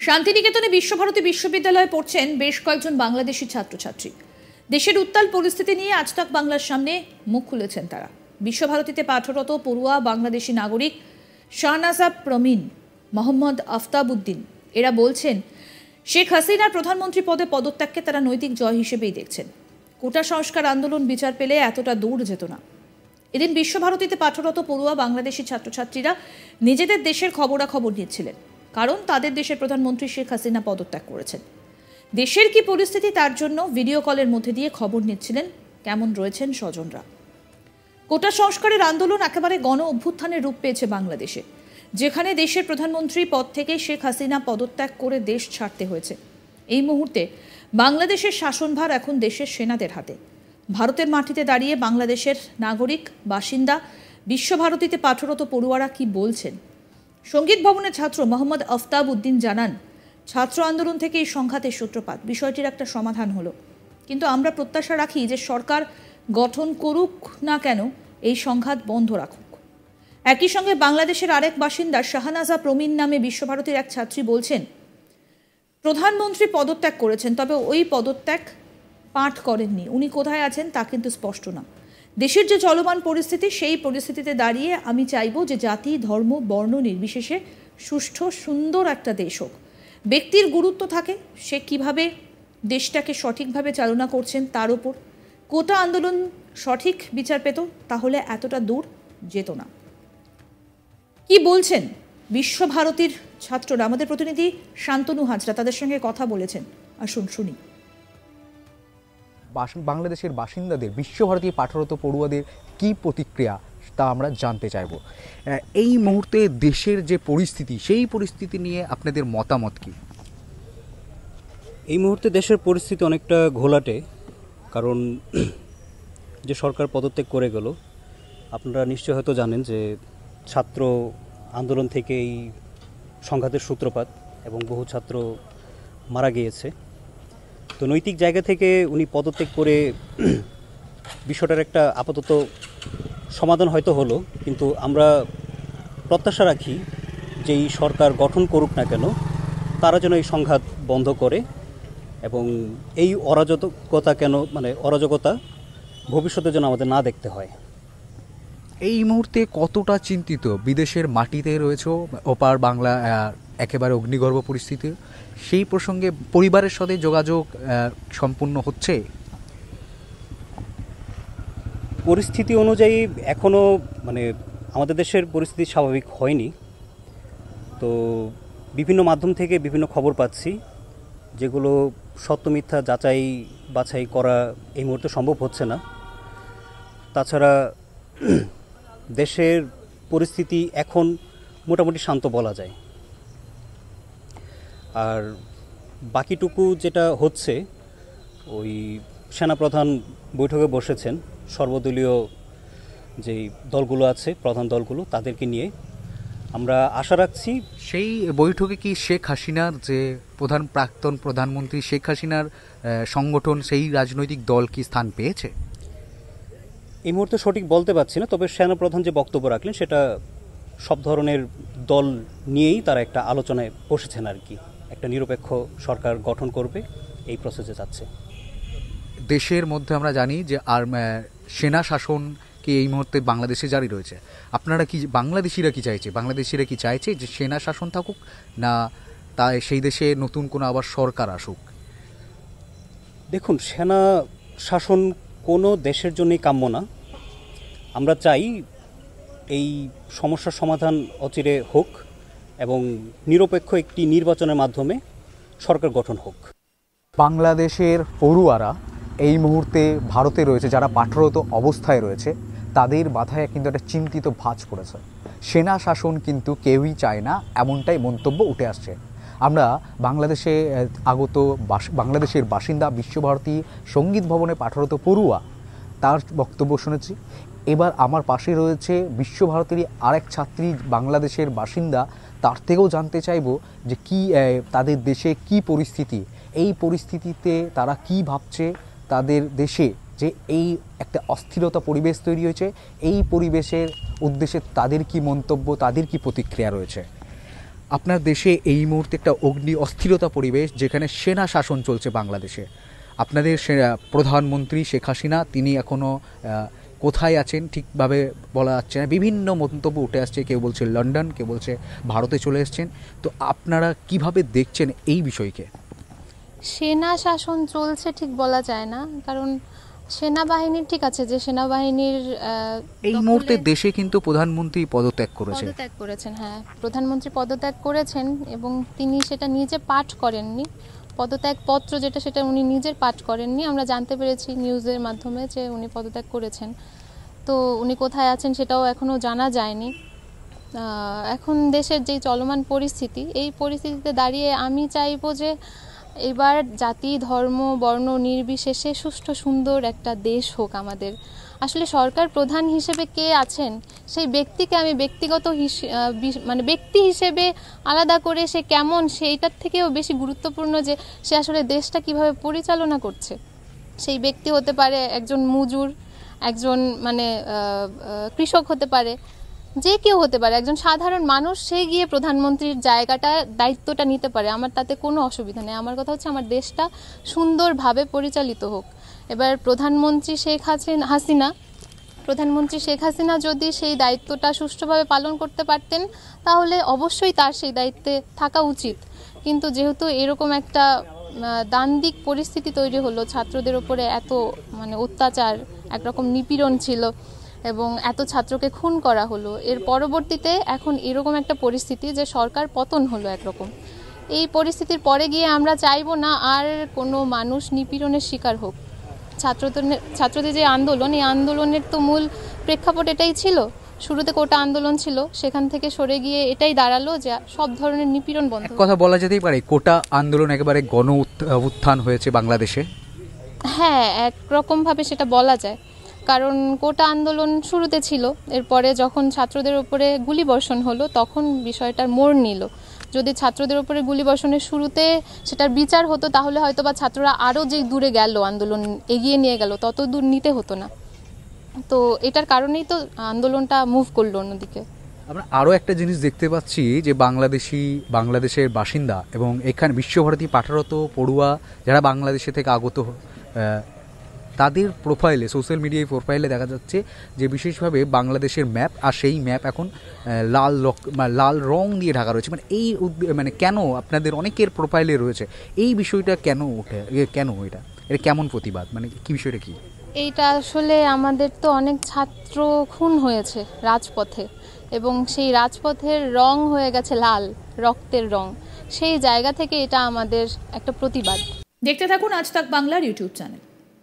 শান্তিনিকেতনে বিশ্বভারতী বিশ্ববিদ্যালয়ে পড়ছেন বেশ কয়েকজন বাংলাদেশি ছাত্রছাত্রী। দেশের উত্তাল পরিস্থিতি নিয়ে আজ তাক বাংলার সামনে মুখ খুলেছেন তারা। বিশ্বভারতীতে পাঠরত পড়ুয়া বাংলাদেশি নাগরিক শাহনাজা প্রমিন, মোহাম্মদ আফতাবউদ্দিন এরা বলছেন, শেখ হাসিনার প্রধানমন্ত্রী পদে পদত্যাগকে তারা নৈতিক জয় হিসেবেই দেখছেন। কোটা সংস্কার আন্দোলন বিচার পেলে এতটা দূর যেত না। এদিন বিশ্বভারতীতে পাঠরত পড়ুয়া বাংলাদেশি ছাত্রছাত্রীরা নিজেদের দেশের খবরাখবর নিচ্ছিলেন, কারণ তাদের দেশের প্রধানমন্ত্রী শেখ হাসিনা পদত্যাগ করেছেন। দেশের কি পরিস্থিতি তার জন্য ভিডিও কলের মধ্যে দিয়ে খবর নিচ্ছিলেন কেমন রয়েছেন স্বজনরা। কোটা সংস্কারের আন্দোলন একেবারে গণ অভ্যুত্থানের রূপ পেয়েছে বাংলাদেশে, যেখানে দেশের প্রধানমন্ত্রী পদ থেকে শেখ হাসিনা পদত্যাগ করে দেশ ছাড়তে হয়েছে। এই মুহূর্তে বাংলাদেশের শাসনভার এখন দেশের সেনাদের হাতে। ভারতের মাটিতে দাঁড়িয়ে বাংলাদেশের নাগরিক বাসিন্দা বিশ্বভারতীতে পাঠরত পড়ুয়ারা কি বলছেন। সঙ্গীত ভবনের ছাত্র মোহাম্মদ আফতাবউদ্দিন জানান, ছাত্র আন্দোলন থেকে এই সংঘাতের সূত্রপাত, বিষয়টির একটা সমাধান হলো, কিন্তু আমরা প্রত্যাশা রাখি যে সরকার গঠন করুক না কেন এই সংঘাত বন্ধ রাখুক। একই সঙ্গে বাংলাদেশের আরেক বাসিন্দা শাহনাজা প্রমিন নামে বিশ্বভারতীর এক ছাত্রী বলছেন, প্রধানমন্ত্রী পদত্যাগ করেছেন, তবে ওই পদত্যাগ পাঠ করেননি। উনি কোথায় আছেন তা কিন্তু স্পষ্ট না। দেশের যে চলমান পরিস্থিতি, সেই পরিস্থিতিতে দাঁড়িয়ে আমি চাইব যে জাতি, ধর্ম, বর্ণ নির্বিশেষে সুষ্ঠু সুন্দর একটা দেশ হোক। ব্যক্তির গুরুত্ব থাকে, সে কিভাবে দেশটাকে সঠিকভাবে চালনা করছেন তার উপর। কোটা আন্দোলন সঠিক বিচার পেত, তাহলে এতটা দূর যেত না। কি বলছেন বিশ্বভারতীর ছাত্ররা? আমাদের প্রতিনিধি শান্তনু হাজরা তাদের সঙ্গে কথা বলেছেন, আসুন শুনি। বাংলাদেশের বাসিন্দাদের, বিশ্বভারতী পাঠরত পড়ুয়াদের কি প্রতিক্রিয়া তা আমরা জানতে চাইব। এই মুহূর্তে দেশের যে পরিস্থিতি, সেই পরিস্থিতি নিয়ে আপনাদের মতামত কি? এই মুহূর্তে দেশের পরিস্থিতি অনেকটা ঘোলাটে, কারণ যে সরকার পদত্যাগ করে গেল, আপনারা নিশ্চয় হয়তো জানেন যে ছাত্র আন্দোলন থেকে এই সংঘাতের সূত্রপাত এবং বহু ছাত্র মারা গিয়েছে। তো নৈতিক জায়গা থেকে উনি পদত্যাগ করে বিষয়টার একটা আপাতত সমাধান হয়তো হলো, কিন্তু আমরা প্রত্যাশা রাখি যে এই সরকার গঠন করুক না কেন, তারা যেন এই সংঘাত বন্ধ করে এবং এই অরাজকতা ভবিষ্যতে যেন আমাদের না দেখতে হয়। এই মুহূর্তে কতটা চিন্তিত? বিদেশের মাটিতে রয়েছে, ওপার বাংলা একেবারে অগ্নিগর্ভ পরিস্থিতি, সেই প্রসঙ্গে পরিবারের সাথে যোগাযোগ সম্পূর্ণ হচ্ছে? পরিস্থিতি অনুযায়ী এখনও আমাদের দেশের পরিস্থিতি স্বাভাবিক হয়নি। তো বিভিন্ন মাধ্যম থেকে বিভিন্ন খবর পাচ্ছি, যেগুলো সত্য মিথ্যা যাচাই বাছাই করা এই মুহূর্তে সম্ভব হচ্ছে না। তাছাড়া দেশের পরিস্থিতি এখন মোটামুটি শান্ত বলা যায়। আর বাকিটুকু যেটা হচ্ছে, ওই সেনাপ্রধান বৈঠকে বসেছেন, সর্বদলীয় যেই দলগুলো আছে, প্রধান দলগুলো, তাদেরকে নিয়ে আমরা আশা রাখছি। সেই বৈঠকে কি শেখ হাসিনার যে প্রাক্তন প্রধানমন্ত্রী শেখ হাসিনার সংগঠন, সেই রাজনৈতিক দল কি স্থান পেয়েছে? এই মুহূর্তে সঠিক বলতে পারছি না, তবে সেনাপ্রধান যে বক্তব্য রাখলেন সেটা সব ধরনের দল নিয়েই তারা একটা আলোচনায় বসেছেন আর কি। একটা নিরপেক্ষ সরকার গঠন করবে এই প্রসেসে যাচ্ছে। দেশের মধ্যে আমরা জানি যে সেনা শাসন কি এই মুহূর্তে বাংলাদেশে জারি রয়েছে। আপনারা কি, বাংলাদেশিরা কি চাইছে যে সেনা শাসন থাকুক, না তাই সেই দেশে নতুন কোনো আবার সরকার আসুক? দেখুন, সেনা শাসন কোনো দেশের জন্যই কাম্য না। আমরা চাই এই সমস্যার সমাধান অচিরে হোক এবং নিরপেক্ষ একটি নির্বাচনের মাধ্যমে সরকার গঠন হোক। বাংলাদেশের পড়ুয়ারা এই মুহূর্তে ভারতে রয়েছে, যারা পাঠরত অবস্থায় রয়েছে, তাদের মাথায় কিন্তু একটা চিন্তিত ভাঁজ পড়েছে। সেনা শাসন কিন্তু কেউই চায় না, এমনটাই মন্তব্য উঠে আসছে। আমরা বাংলাদেশের বাসিন্দা বিশ্বভারতী সঙ্গীত ভবনে পাঠরত পড়ুয়া, তার বক্তব্য শুনেছি। এবার আমার পাশে রয়েছে বিশ্বভারতীর আরেক ছাত্রী, বাংলাদেশের বাসিন্দা, তার থেকেও জানতে চাইব যে কি তাদের দেশে কি পরিস্থিতি, এই পরিস্থিতিতে তারা কি ভাবছে, তাদের দেশে যে এই একটা অস্থিরতা পরিবেশ তৈরি হয়েছে, এই পরিবেশের উদ্দেশ্যে তাদের কি মন্তব্য, তাদের কি প্রতিক্রিয়া রয়েছে। আপনার দেশে এই মুহূর্তে একটা অগ্নি অস্থিরতা পরিবেশ, যেখানে সেনা শাসন চলছে বাংলাদেশে। আপনাদের প্রধানমন্ত্রী শেখ হাসিনা তিনি এখনও কোথায় আছেন ঠিকভাবে বলা যাচ্ছে না, বিভিন্ন মন্তব্য উঠে আসছে, কেউ বলছে লন্ডন, কেউ বলছে ভারতে চলে এসছেন। তো আপনারা কিভাবে দেখছেন এই বিষয়কে? সেনা শাসন চলছে ঠিক বলা যায় না, কারণ সেনাবাহিনীর ঠিক আছে যে সেনাবাহিনীর এই মুহূর্তে দেশে কিন্তু প্রধানমন্ত্রী পদত্যাগ করেছেন। হ্যাঁ, প্রধানমন্ত্রী পদত্যাগ করেছেন এবং তিনি সেটা নিজে পাঠ করেননি। পদত্যাগ পত্র যেটা, সেটা উনি নিজের পাঠ করেননি। আমরা জানতে পেরেছি নিউজের মাধ্যমে যে উনি পদত্যাগ করেছেন। তো উনি কোথায় আছেন সেটাও এখনও জানা যায়নি। এখন দেশের যেই চলমান পরিস্থিতি, এই পরিস্থিতিতে দাঁড়িয়ে আমি চাইবো যে এবার জাতি, ধর্ম, বর্ণ নির্বিশেষে সুষ্ঠু সুন্দর একটা দেশ হোক আমাদের। আসলে সরকার প্রধান হিসেবে কে আছেন সেই ব্যক্তিকে আমি ব্যক্তিগত ব্যক্তি হিসেবে আলাদা করে সে কেমন, সেইটার থেকেও বেশি গুরুত্বপূর্ণ যে সে আসলে দেশটা কিভাবে পরিচালনা করছে। সেই ব্যক্তি হতে পারে একজন মজুর, একজন কৃষক হতে পারে, যে কেউ হতে পারে, একজন সাধারণ মানুষ, সে গিয়ে প্রধানমন্ত্রীর দায়িত্বটা নিতে পারে। আমার তাতে কোনো অসুবিধা নেই। আমার কথা হচ্ছে আমার দেশটা সুন্দরভাবে পরিচালিত হোক। এবার প্রধানমন্ত্রী শেখ হাসিনা যদি সেই দায়িত্বটা সুষ্ঠুভাবে পালন করতে পারতেন তাহলে অবশ্যই তার সেই দায়িত্বে থাকা উচিত। কিন্তু যেহেতু এরকম একটা দ্বান্দ্বিক পরিস্থিতি তৈরি হলো, ছাত্রদের উপরে এত অত্যাচার, একরকম নিপীড়ন ছিল এবং এত ছাত্রকে খুন করা হলো, এর পরবর্তীতে এখন এরকম একটা পরিস্থিতি যে সরকার পতন হলো একরকম। এই পরিস্থিতির পরে গিয়ে আমরা চাইবো না আর কোনো মানুষ নিপীড়নের শিকার হোক। ছাত্রদের যে আন্দোলন, এই আন্দোলনের তো মূল প্রেক্ষাপট এটাই ছিল। শুরুতে কোটা আন্দোলন ছিল, সেখান থেকে সরে গিয়ে এটাই দাঁড়ালো যে সব ধরনের নিপীড়ন বন্ধ। কথা বলা যেতেই পারে কোটা আন্দোলন একেবারে গণ উত্থান হয়েছে বাংলাদেশে। হ্যাঁ, একরকমভাবে সেটা বলা যায়, কারণ কোটা আন্দোলন শুরুতে ছিল, এরপরে যখন ছাত্রদের উপরে গুলিবর্ষণ হলো তখন বিষয়টার মোড় নিল। যদি ছাত্রদের উপরে গুলিবর্ষণের শুরুতে সেটার বিচার হতো তাহলে হয়তো বা ছাত্ররা আরও যে দূরে গেল, আন্দোলন এগিয়ে নিয়ে গেল, তত দূর নিতে হতো না। তো এটার কারণেই তো আন্দোলনটা মুভ করলো অন্যদিকে। আমরা আরও একটা জিনিস দেখতে পাচ্ছি যে বাংলাদেশের বাসিন্দা এবং এখানে বিশ্বভারতী পাঠরত পড়ুয়া যারা বাংলাদেশে থেকে আগত, তাদের প্রোফাইলে, সোশ্যাল মিডিয়ায় প্রোফাইলে দেখা যাচ্ছে যে বিশেষভাবে বাংলাদেশের ম্যাপ, আর সেই ম্যাপ এখন লাল রং দিয়ে ঢাকা রয়েছে। কেন আপনাদের অনেকের প্রোফাইলে রয়েছে এই বিষয়টা কেন এটা কেমন প্রতিবাদ, কি বিষয়টা কি? এইটা আসলে আমাদের তো অনেক ছাত্র খুন হয়েছে রাজপথে এবং সেই রাজপথের রং হয়ে গেছে লাল, রক্তের রং। সেই জায়গা থেকে এটা আমাদের একটা প্রতিবাদ। দেখতে থাকুন আজ তাক বাংলার ইউটিউব চ্যানেল।